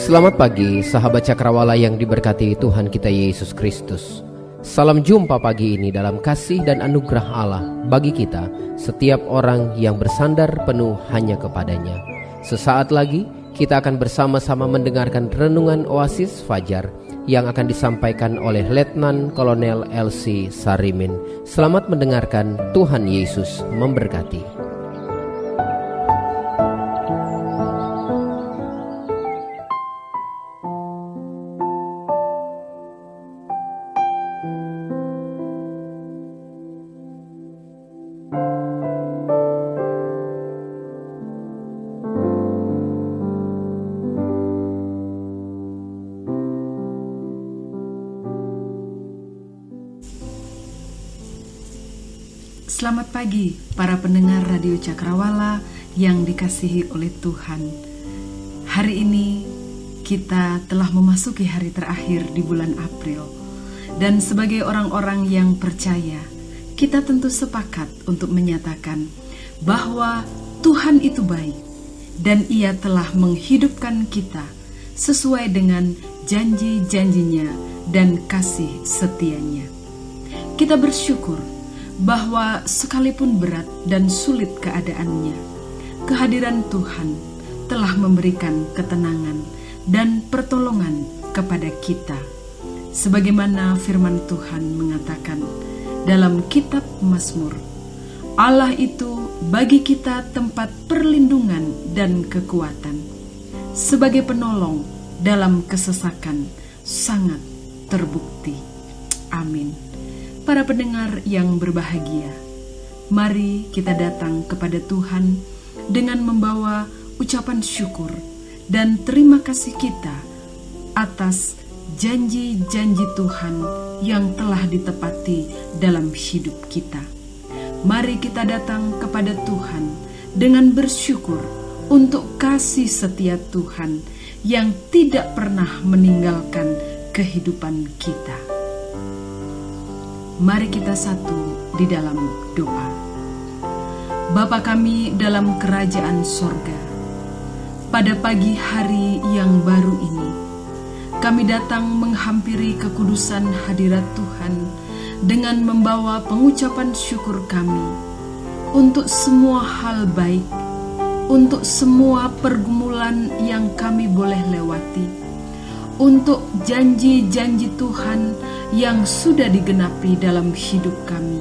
Selamat pagi, sahabat Cakrawala yang diberkati Tuhan kita Yesus Kristus. Salam jumpa pagi ini dalam kasih dan anugerah Allah bagi kita, setiap orang yang bersandar penuh hanya kepadanya. Sesaat lagi, kita akan bersama-sama mendengarkan renungan Oasis Fajar yang akan disampaikan oleh Letnan Kolonel LC Sarimin. Selamat mendengarkan, Tuhan Yesus memberkati. Selamat pagi para pendengar Radio Cakrawala yang dikasihi oleh Tuhan. Hari ini kita telah memasuki hari terakhir di bulan April. Dan sebagai orang-orang yang percaya, kita tentu sepakat untuk menyatakan bahwa Tuhan itu baik dan Ia telah menghidupkan kita sesuai dengan janji-janjinya dan kasih setianya. Kita bersyukur bahwa sekalipun berat dan sulit keadaannya, kehadiran Tuhan telah memberikan ketenangan dan pertolongan kepada kita. Sebagaimana firman Tuhan mengatakan dalam kitab Mazmur, Allah itu bagi kita tempat perlindungan dan kekuatan, sebagai penolong dalam kesesakan sangat terbukti. Amin. Para pendengar yang berbahagia, mari kita datang kepada Tuhan dengan membawa ucapan syukur dan terima kasih kita atas janji-janji Tuhan yang telah ditepati dalam hidup kita. Mari kita datang kepada Tuhan dengan bersyukur untuk kasih setia Tuhan yang tidak pernah meninggalkan kehidupan kita. Mari kita satu di dalam doa. Bapa kami dalam kerajaan sorga, pada pagi hari yang baru ini, kami datang menghampiri kekudusan hadirat Tuhan dengan membawa pengucapan syukur kami untuk semua hal baik, untuk semua pergumulan yang kami boleh lewati, untuk janji-janji Tuhan yang sudah digenapi dalam hidup kami,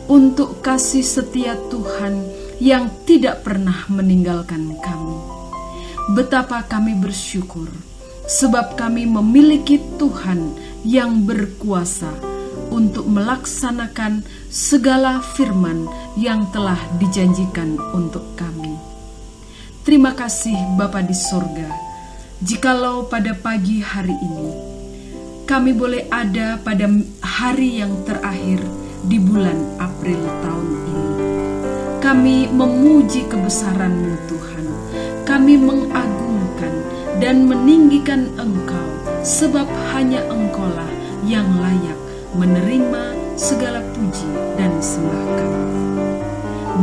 untuk kasih setia Tuhan yang tidak pernah meninggalkan kami. Betapa kami bersyukur, sebab kami memiliki Tuhan yang berkuasa untuk melaksanakan segala firman yang telah dijanjikan untuk kami. Terima kasih Bapa di sorga, jikalau pada pagi hari ini kami boleh ada pada hari yang terakhir di bulan April tahun ini. Kami memuji kebesaran-Mu Tuhan. Kami mengagungkan dan meninggikan Engkau, sebab hanya Engkaulah yang layak menerima segala puji dan sembah kami.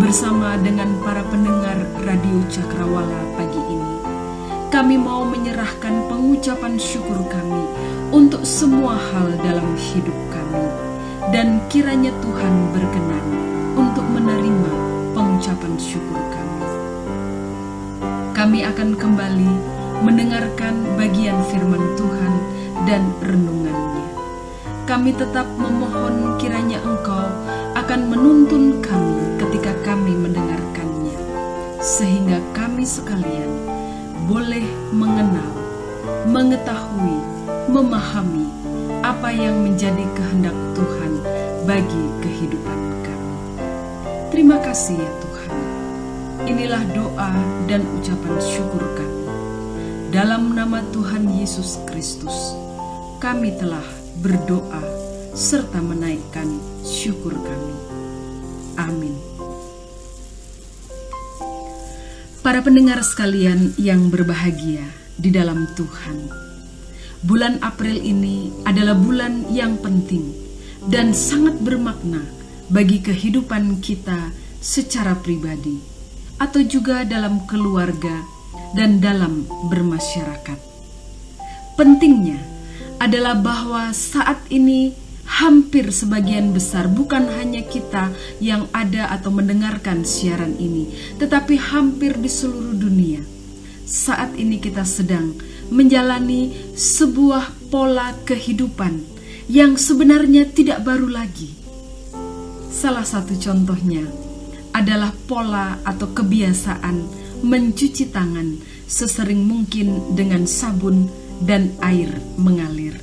Bersama dengan para pendengar Radio Cakrawala pagi ini, kami mau menyerahkan pengucapan syukur kami untuk semua hal dalam hidup kami, dan kiranya Tuhan berkenan untuk menerima pengucapan syukur kami. Kami akan kembali mendengarkan bagian firman Tuhan dan renungannya. Kami tetap memohon kiranya Engkau akan menuntun kami ketika kami mendengarkannya, sehingga kami sekalian boleh mengenal, mengetahui, memahami apa yang menjadi kehendak Tuhan bagi kehidupan kami. Terima kasih ya Tuhan. Inilah doa dan ucapan syukur kami. Dalam nama Tuhan Yesus Kristus, kami telah berdoa serta menaikkan syukur kami. Amin. Para pendengar sekalian yang berbahagia di dalam Tuhan, bulan April ini adalah bulan yang penting dan sangat bermakna bagi kehidupan kita secara pribadi atau juga dalam keluarga dan dalam bermasyarakat. Pentingnya adalah bahwa saat ini hampir sebagian besar, bukan hanya kita yang ada atau mendengarkan siaran ini, tetapi hampir di seluruh dunia, saat ini kita sedang menjalani sebuah pola kehidupan yang sebenarnya tidak baru lagi. Salah satu contohnya adalah pola atau kebiasaan mencuci tangan sesering mungkin dengan sabun dan air mengalir.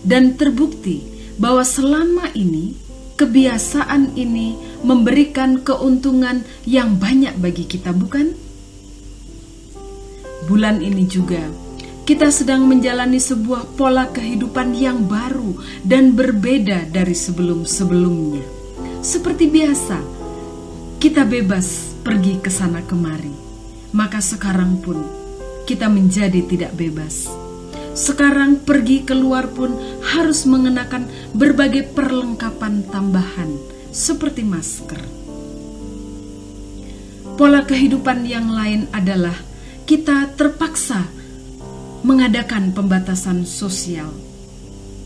Dan terbukti bahwa selama ini kebiasaan ini memberikan keuntungan yang banyak bagi kita, bukan? Bulan ini juga kita sedang menjalani sebuah pola kehidupan yang baru dan berbeda dari sebelum-sebelumnya. Seperti biasa, kita bebas pergi ke sana kemari. Maka sekarang pun kita menjadi tidak bebas. Sekarang pergi keluar pun harus mengenakan berbagai perlengkapan tambahan seperti masker. Pola kehidupan yang lain adalah kita terpaksa mengadakan pembatasan sosial.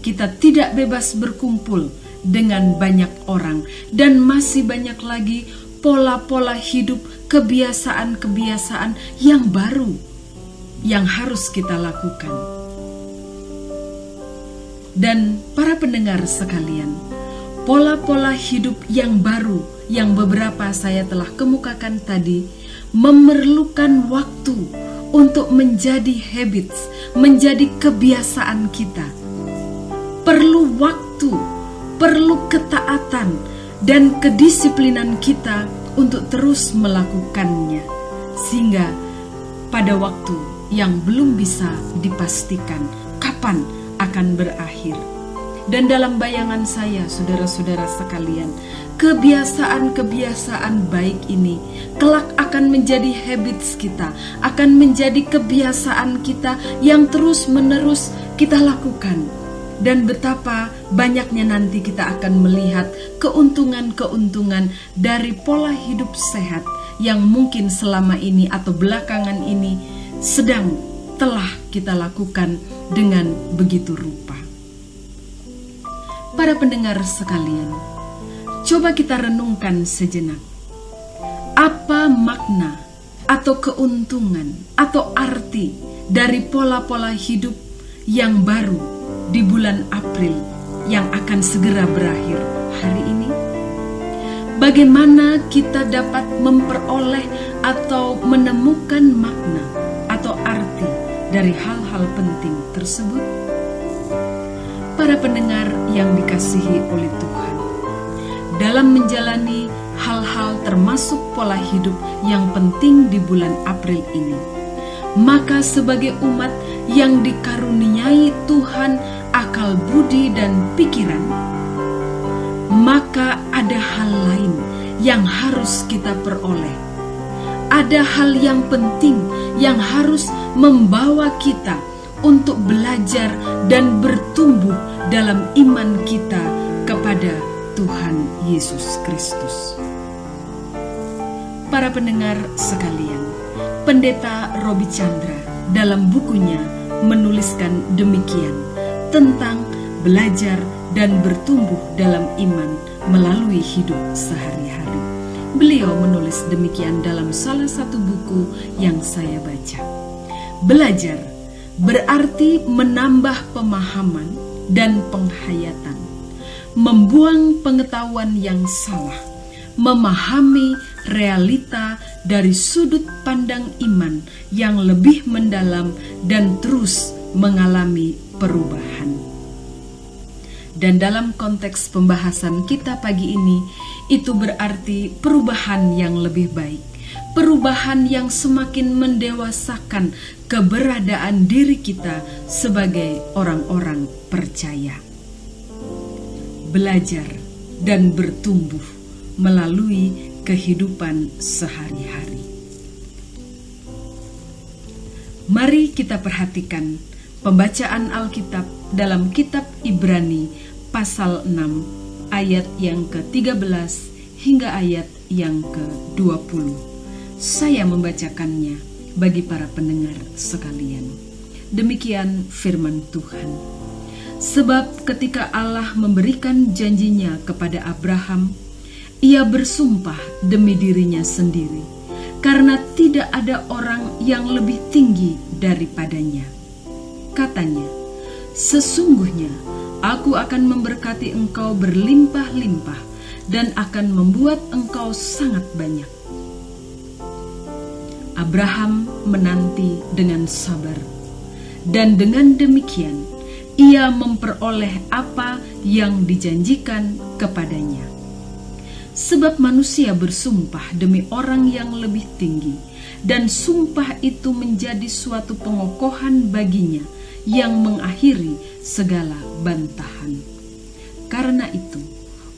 Kita tidak bebas berkumpul dengan banyak orang, dan masih banyak lagi pola-pola hidup, kebiasaan-kebiasaan yang baru yang harus kita lakukan. Dan para pendengar sekalian, pola-pola hidup yang baru yang beberapa saya telah kemukakan tadi memerlukan waktu untuk menjadi habits, menjadi kebiasaan kita. Perlu waktu, perlu ketaatan dan kedisiplinan kita untuk terus melakukannya, sehingga pada waktu yang belum bisa dipastikan kapan akan berakhir. Dan dalam bayangan saya, saudara-saudara sekalian, kebiasaan-kebiasaan baik ini kelak akan menjadi habits kita, akan menjadi kebiasaan kita yang terus-menerus kita lakukan. Dan betapa banyaknya nanti kita akan melihat keuntungan-keuntungan dari pola hidup sehat yang mungkin selama ini atau belakangan ini telah kita lakukan dengan begitu rupa. Para pendengar sekalian, coba kita renungkan sejenak. Apa makna atau keuntungan atau arti dari pola-pola hidup yang baru di bulan April yang akan segera berakhir hari ini? Bagaimana kita dapat memperoleh atau menemukan makna atau arti dari hal-hal penting tersebut? Para pendengar yang dikasihi oleh Tuhan, dalam menjalani hal-hal termasuk pola hidup yang penting di bulan April ini, maka sebagai umat yang dikaruniai Tuhan akal budi dan pikiran, maka ada hal lain yang harus kita peroleh. Ada hal yang penting yang harus membawa kita untuk belajar dan bertumbuh dalam iman kita kepada Tuhan Yesus Kristus. Para pendengar sekalian, Pendeta Robi Chandra dalam bukunya menuliskan demikian tentang belajar dan bertumbuh dalam iman melalui hidup sehari-hari. Beliau menulis demikian dalam salah satu buku yang saya baca. Belajar berarti menambah pemahaman dan penghayatan, membuang pengetahuan yang salah, memahami realita dari sudut pandang iman yang lebih mendalam dan terus mengalami perubahan. Dan dalam konteks pembahasan kita pagi ini, itu berarti perubahan yang lebih baik, perubahan yang semakin mendewasakan keberadaan diri kita sebagai orang-orang percaya. Belajar dan bertumbuh melalui kehidupan sehari-hari. Mari kita perhatikan pembacaan Alkitab dalam kitab Ibrani pasal 6 ayat yang ke-13 hingga ayat yang ke-20. Saya membacakannya bagi para pendengar sekalian. Demikian firman Tuhan. Sebab ketika Allah memberikan janjinya kepada Abraham, ia bersumpah demi dirinya sendiri, karena tidak ada orang yang lebih tinggi daripadanya. Katanya, sesungguhnya aku akan memberkati engkau berlimpah-limpah dan akan membuat engkau sangat banyak. Abraham menanti dengan sabar, dan dengan demikian ia memperoleh apa yang dijanjikan kepadanya. Sebab manusia bersumpah demi orang yang lebih tinggi, dan sumpah itu menjadi suatu pengokohan baginya yang mengakhiri segala bantahan. Karena itu,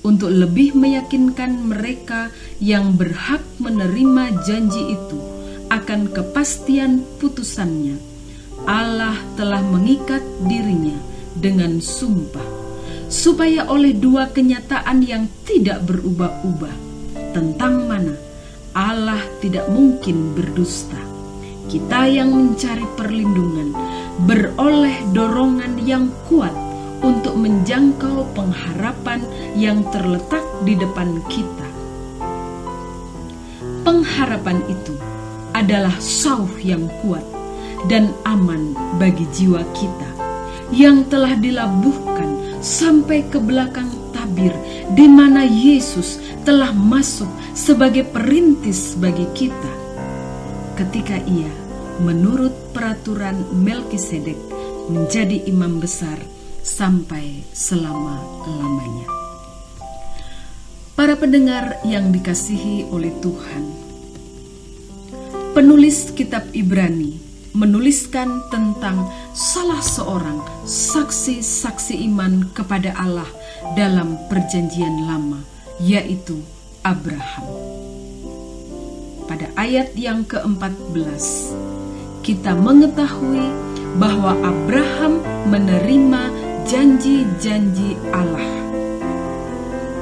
untuk lebih meyakinkan mereka yang berhak menerima janji itu akan kepastian putusannya, Allah telah mengikat dirinya dengan sumpah, supaya oleh dua kenyataan yang tidak berubah-ubah, tentang mana Allah tidak mungkin berdusta, kita yang mencari perlindungan beroleh dorongan yang kuat untuk menjangkau pengharapan yang terletak di depan kita. Pengharapan itu adalah sauh yang kuat dan aman bagi jiwa kita, yang telah dilabuhkan sampai ke belakang tabir, di mana Yesus telah masuk sebagai perintis bagi kita, ketika ia menurut peraturan Melkisedek menjadi imam besar sampai selama-lamanya. Para pendengar yang dikasihi oleh Tuhan, penulis kitab Ibrani menuliskan tentang salah seorang saksi-saksi iman kepada Allah dalam perjanjian lama, yaitu Abraham. Pada ayat yang ke-14, kita mengetahui bahwa Abraham menerima janji-janji Allah.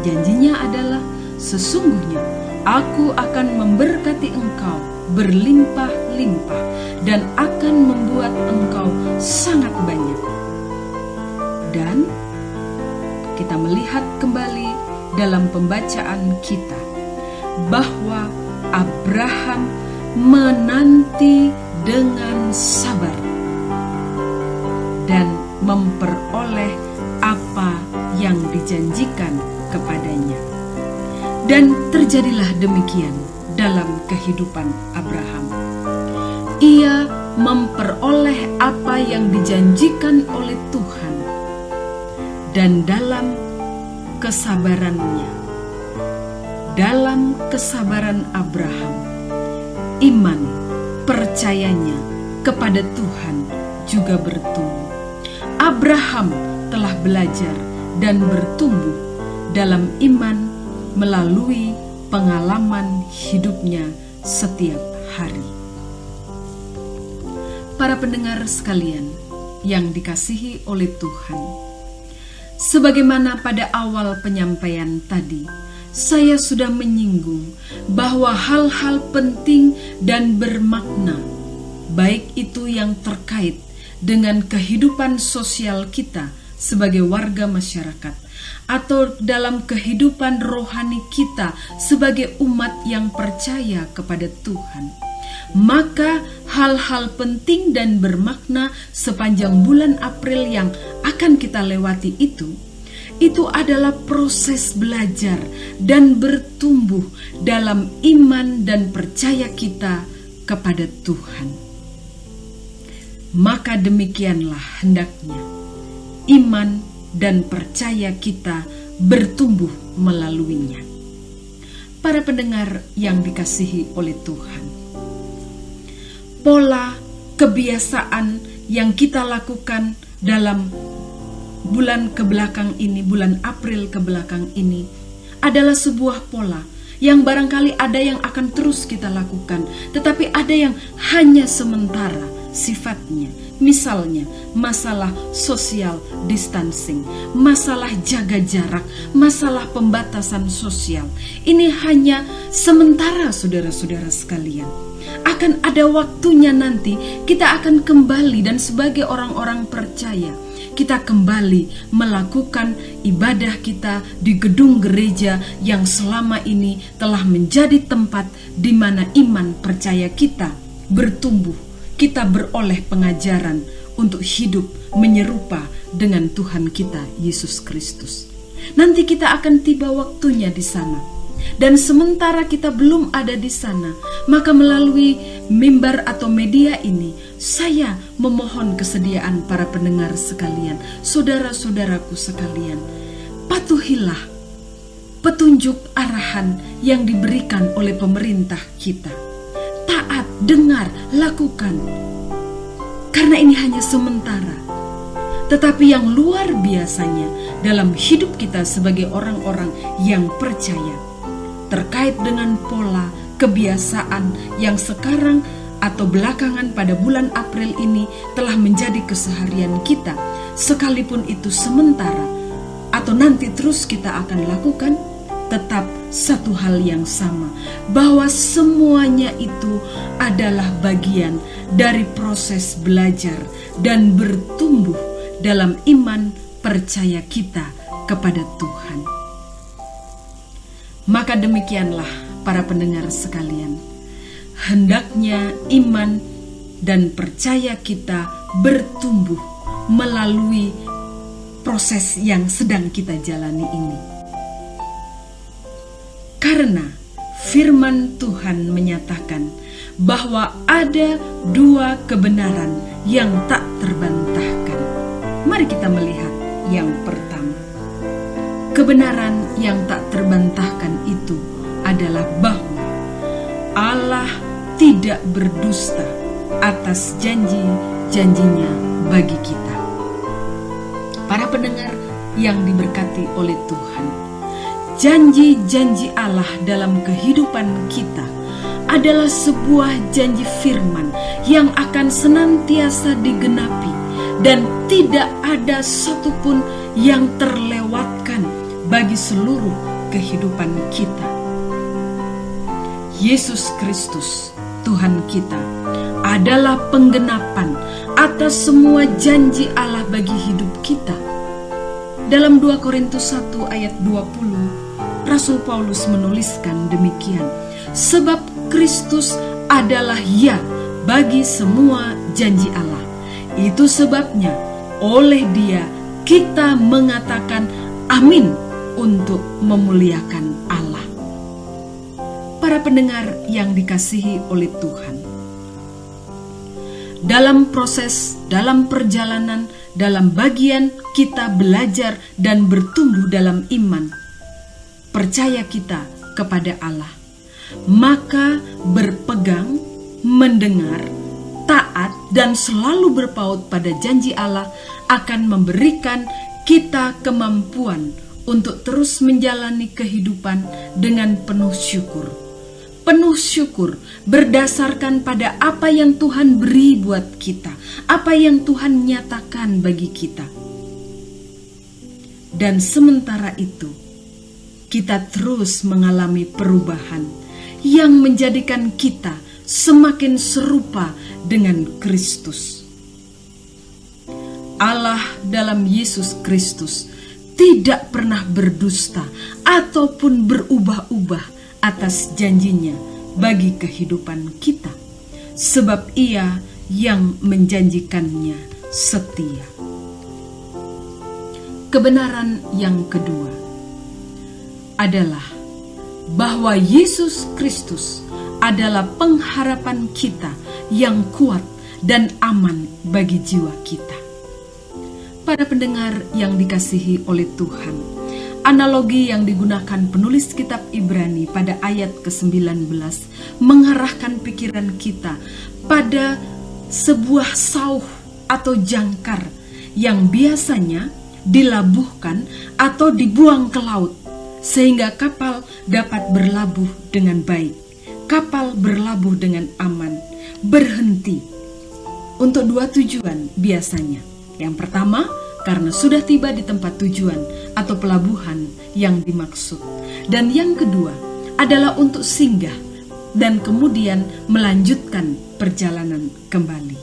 Janjinya adalah, sesungguhnya aku akan memberkati engkau berlimpah-limpah dan akan membuat engkau sangat banyak. Dan kita melihat kembali dalam pembacaan kita bahwa Abraham menanti dengan sabar dan memperoleh apa yang dijanjikan kepadanya. Dan terjadilah demikian dalam kehidupan Abraham. Ia memperoleh apa yang dijanjikan oleh Tuhan, dan dalam kesabarannya, dalam kesabaran Abraham, iman percayanya kepada Tuhan juga bertumbuh. Abraham telah belajar dan bertumbuh dalam iman melalui pengalaman hidupnya setiap hari. Para pendengar sekalian yang dikasihi oleh Tuhan, sebagaimana pada awal penyampaian tadi, saya sudah menyinggung bahwa hal-hal penting dan bermakna, baik itu yang terkait dengan kehidupan sosial kita sebagai warga masyarakat, atau dalam kehidupan rohani kita sebagai umat yang percaya kepada Tuhan, maka hal-hal penting dan bermakna sepanjang bulan April yang akan kita lewati itu adalah proses belajar dan bertumbuh dalam iman dan percaya kita kepada Tuhan. Maka demikianlah hendaknya iman dan percaya kita bertumbuh melaluinya. Para pendengar yang dikasihi oleh Tuhan, pola kebiasaan yang kita lakukan dalam bulan kebelakang ini, bulan April kebelakang ini, adalah sebuah pola yang barangkali ada yang akan terus kita lakukan, tetapi ada yang hanya sementara sifatnya. Misalnya masalah social distancing, masalah jaga jarak, masalah pembatasan sosial. Ini hanya sementara, saudara-saudara sekalian. Akan ada waktunya nanti kita akan kembali, dan sebagai orang-orang percaya kita kembali melakukan ibadah kita di gedung gereja yang selama ini telah menjadi tempat di mana iman percaya kita bertumbuh. Kita beroleh pengajaran untuk hidup menyerupa dengan Tuhan kita Yesus Kristus. Nanti kita akan tiba waktunya di sana. Dan sementara kita belum ada di sana, maka melalui mimbar atau media ini, saya memohon kesediaan para pendengar sekalian, saudara-saudaraku sekalian, patuhilah petunjuk arahan yang diberikan oleh pemerintah kita. Taat, dengar, lakukan. Karena ini hanya sementara. Tetapi yang luar biasanya dalam hidup kita sebagai orang-orang yang percaya, terkait dengan pola kebiasaan yang sekarang atau belakangan pada bulan April ini telah menjadi keseharian kita, sekalipun itu sementara atau nanti terus kita akan lakukan, tetap satu hal yang sama, bahwa semuanya itu adalah bagian dari proses belajar dan bertumbuh dalam iman percaya kita kepada Tuhan. Maka demikianlah para pendengar sekalian, hendaknya iman dan percaya kita bertumbuh melalui proses yang sedang kita jalani ini. Karena firman Tuhan menyatakan bahwa ada dua kebenaran yang tak terbantahkan. Mari kita melihat yang pertama. Kebenaran yang tak terbantahkan itu adalah bahwa Allah tidak berdusta atas janji-janjinya bagi kita. Para pendengar yang diberkati oleh Tuhan, janji-janji Allah dalam kehidupan kita adalah sebuah janji firman yang akan senantiasa digenapi, dan tidak ada satupun yang terlewatkan bagi seluruh kehidupan kita. Yesus Kristus, Tuhan kita, adalah penggenapan atas semua janji Allah bagi hidup kita. Dalam 2 Korintus 1 ayat 20, Rasul Paulus menuliskan demikian, sebab Kristus adalah ya bagi semua janji Allah. Itu sebabnya oleh Dia kita mengatakan amin untuk memuliakan Allah. Para pendengar yang dikasihi oleh Tuhan, dalam proses, dalam perjalanan, dalam bagian kita belajar dan bertumbuh dalam iman percaya kita kepada Allah, maka berpegang, mendengar, taat, dan selalu berpaut pada janji Allah akan memberikan kita kemampuan untuk terus menjalani kehidupan dengan penuh syukur. Penuh syukur berdasarkan pada apa yang Tuhan beri buat kita, apa yang Tuhan nyatakan bagi kita. Dan sementara itu, kita terus mengalami perubahan yang menjadikan kita semakin serupa dengan Kristus. Allah dalam Yesus Kristus tidak pernah berdusta ataupun berubah-ubah atas janjinya bagi kehidupan kita, sebab Ia yang menjanjikannya setia. Kebenaran yang kedua adalah bahwa Yesus Kristus adalah pengharapan kita yang kuat dan aman bagi jiwa kita. Para pendengar yang dikasihi oleh Tuhan, analogi yang digunakan penulis kitab Ibrani pada ayat ke-19 mengarahkan pikiran kita pada sebuah sauh atau jangkar yang biasanya dilabuhkan atau dibuang ke laut sehingga kapal dapat berlabuh dengan baik. Kapal berlabuh dengan aman, berhenti untuk dua tujuan biasanya. Yang pertama, karena sudah tiba di tempat tujuan atau pelabuhan yang dimaksud. Dan yang kedua adalah untuk singgah dan kemudian melanjutkan perjalanan kembali.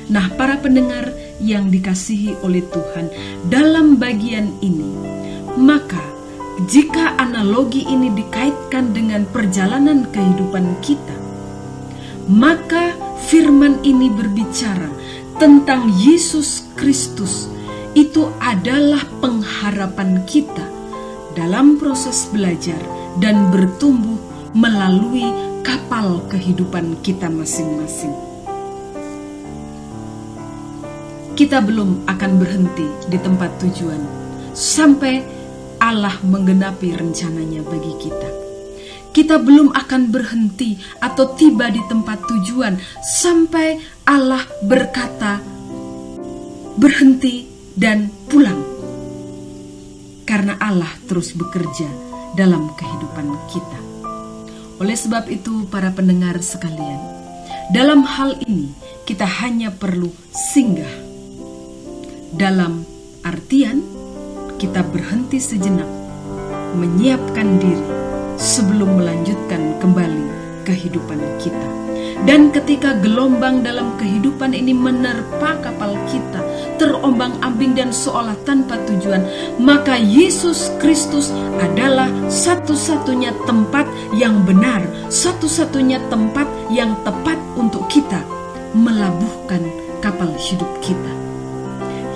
Nah, para pendengar yang dikasihi oleh Tuhan, dalam bagian ini, maka jika analogi ini dikaitkan dengan perjalanan kehidupan kita, maka firman ini berbicara tentang Yesus Kristus. Itu adalah pengharapan kita dalam proses belajar dan bertumbuh melalui kapal kehidupan kita masing-masing. Kita belum akan berhenti di tempat tujuan sampai Allah menggenapi rencananya bagi kita. Kita belum akan berhenti atau tiba di tempat tujuan sampai Allah berkata berhenti dan pulang. Karena Allah terus bekerja dalam kehidupan kita. Oleh sebab itu, para pendengar sekalian, dalam hal ini kita hanya perlu singgah. Dalam artian, kita berhenti sejenak, menyiapkan diri sebelum melanjutkan kembali kehidupan kita. Dan ketika gelombang dalam kehidupan ini menerpa kapal kita, terombang-ambing dan seolah tanpa tujuan, maka Yesus Kristus adalah satu-satunya tempat yang benar, satu-satunya tempat yang tepat untuk kita melabuhkan kapal hidup kita.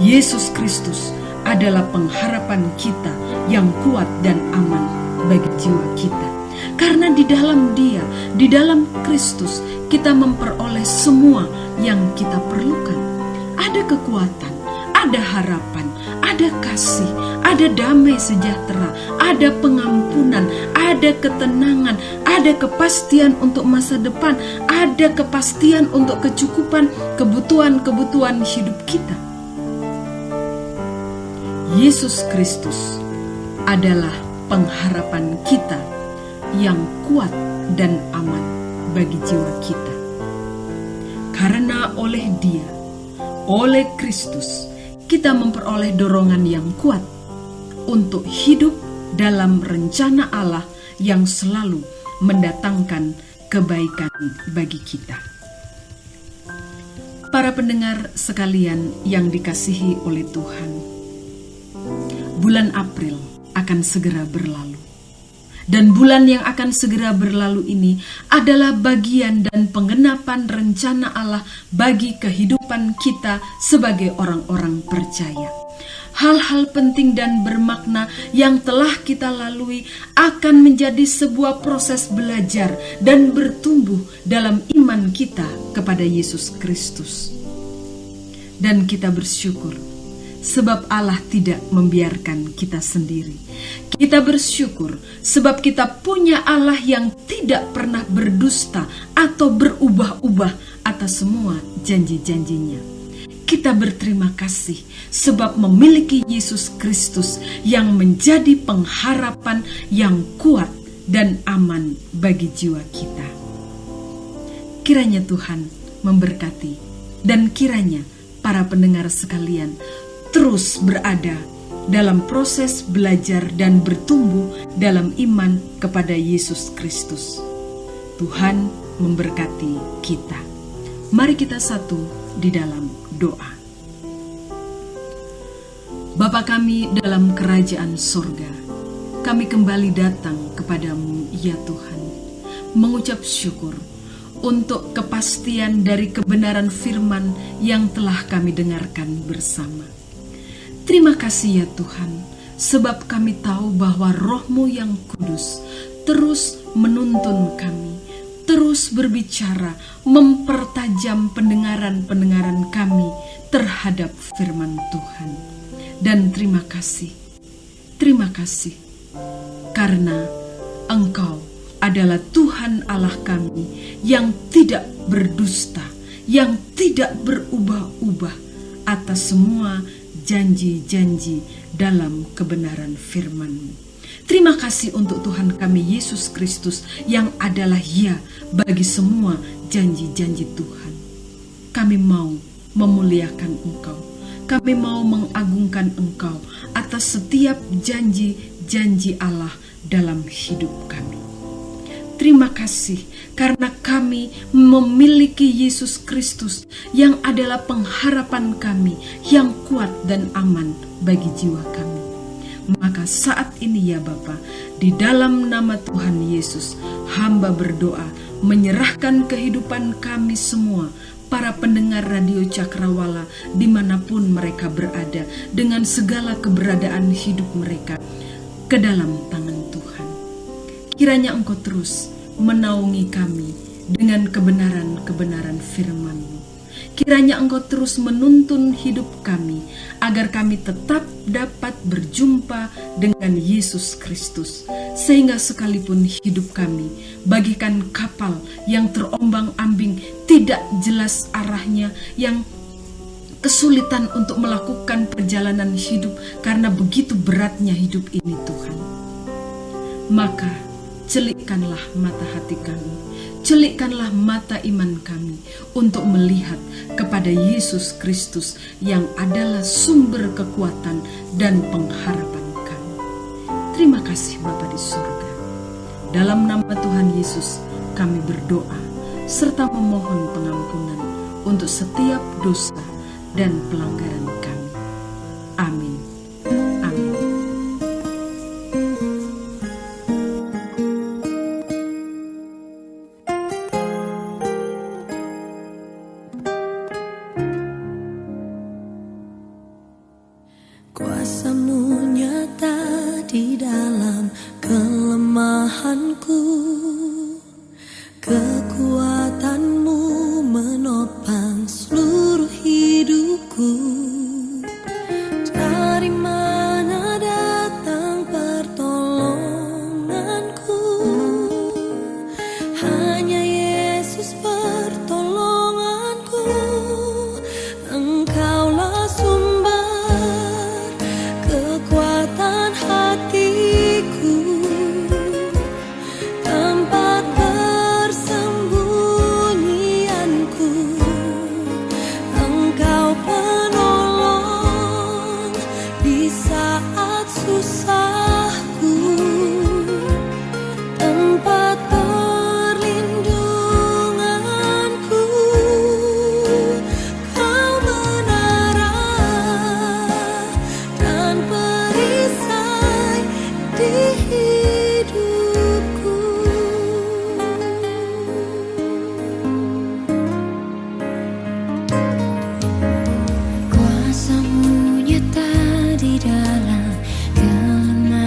Yesus Kristus adalah pengharapan kita yang kuat dan aman bagi jiwa kita. Karena di dalam Dia, di dalam Kristus, kita memperoleh semua yang kita perlukan. Ada kekuatan, ada harapan, ada kasih, ada damai sejahtera, ada pengampunan, ada ketenangan, ada kepastian untuk masa depan, ada kepastian untuk kecukupan kebutuhan-kebutuhan hidup kita. Yesus Kristus adalah pengharapan kita yang kuat dan aman bagi jiwa kita. Karena oleh Dia, oleh Kristus, kita memperoleh dorongan yang kuat untuk hidup dalam rencana Allah yang selalu mendatangkan kebaikan bagi kita. Para pendengar sekalian yang dikasihi oleh Tuhan, bulan April akan segera berlalu. Dan bulan yang akan segera berlalu ini adalah bagian dan penggenapan rencana Allah bagi kehidupan kita sebagai orang-orang percaya. Hal-hal penting dan bermakna yang telah kita lalui akan menjadi sebuah proses belajar dan bertumbuh dalam iman kita kepada Yesus Kristus. Dan kita bersyukur sebab Allah tidak membiarkan kita sendiri. Kita bersyukur sebab kita punya Allah yang tidak pernah berdusta atau berubah-ubah atas semua janji-janjinya. Kita berterima kasih sebab memiliki Yesus Kristus yang menjadi pengharapan yang kuat dan aman bagi jiwa kita. Kiranya Tuhan memberkati dan kiranya para pendengar sekalian terus berada dalam proses belajar dan bertumbuh dalam iman kepada Yesus Kristus. Tuhan memberkati kita. Mari kita satu di dalam doa. Bapa kami dalam kerajaan sorga, kami kembali datang kepadamu ya Tuhan, mengucap syukur untuk kepastian dari kebenaran firman yang telah kami dengarkan bersama. Terima kasih ya Tuhan, sebab kami tahu bahwa Roh-Mu yang kudus terus menuntun kami, terus berbicara, mempertajam pendengaran-pendengaran kami terhadap firman Tuhan. Dan terima kasih karena Engkau adalah Tuhan Allah kami yang tidak berdusta, yang tidak berubah-ubah atas semua janji-janji dalam kebenaran firman-Mu. Terima kasih untuk Tuhan kami Yesus Kristus yang adalah ya bagi semua janji-janji Tuhan. Kami mau memuliakan Engkau. Kami mau mengagungkan Engkau atas setiap janji-janji Allah dalam hidup kami. Terima kasih karena kami memiliki Yesus Kristus yang adalah pengharapan kami yang kuat dan aman bagi jiwa kami. Maka saat ini ya Bapa, di dalam nama Tuhan Yesus, hamba berdoa menyerahkan kehidupan kami semua, para pendengar Radio Cakrawala dimanapun mereka berada, dengan segala keberadaan hidup mereka, ke dalam tangan Tuhan. Kiranya Engkau terus menaungi kami dengan kebenaran-kebenaran firman-Mu. Kiranya Engkau terus menuntun hidup kami, agar kami tetap dapat berjumpa dengan Yesus Kristus, sehingga sekalipun hidup kami bagaikan kapal yang terombang-ambing, tidak jelas arahnya, yang kesulitan untuk melakukan perjalanan hidup karena begitu beratnya hidup ini Tuhan. Maka celikkanlah mata hati kami, celikkanlah mata iman kami untuk melihat kepada Yesus Kristus yang adalah sumber kekuatan dan pengharapan kami. Terima kasih Bapa di surga. Dalam nama Tuhan Yesus kami berdoa serta memohon pengampunan untuk setiap dosa dan pelanggaran kami. Amin. Amin. Kuasa-Mu nyata di dalam kelemahanku, kekuatan-Mu menopang seluruh hidupku. Dari mana datang pertolonganku? Hanya Yesus pertolonganku. Engkaulah sumber kekuatan hatiku, tempat persembunyianku. Engkau penolong di saat susahku, tempat perlindunganku. Kau menara dan perisai di hidupku. Kuasa-Mu nyata di dalam kelemahanku,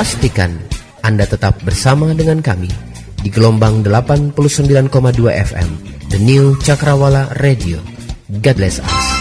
Pastikan Anda tetap bersama dengan kami di gelombang 89,2 FM, The New Cakrawala Radio. God bless us.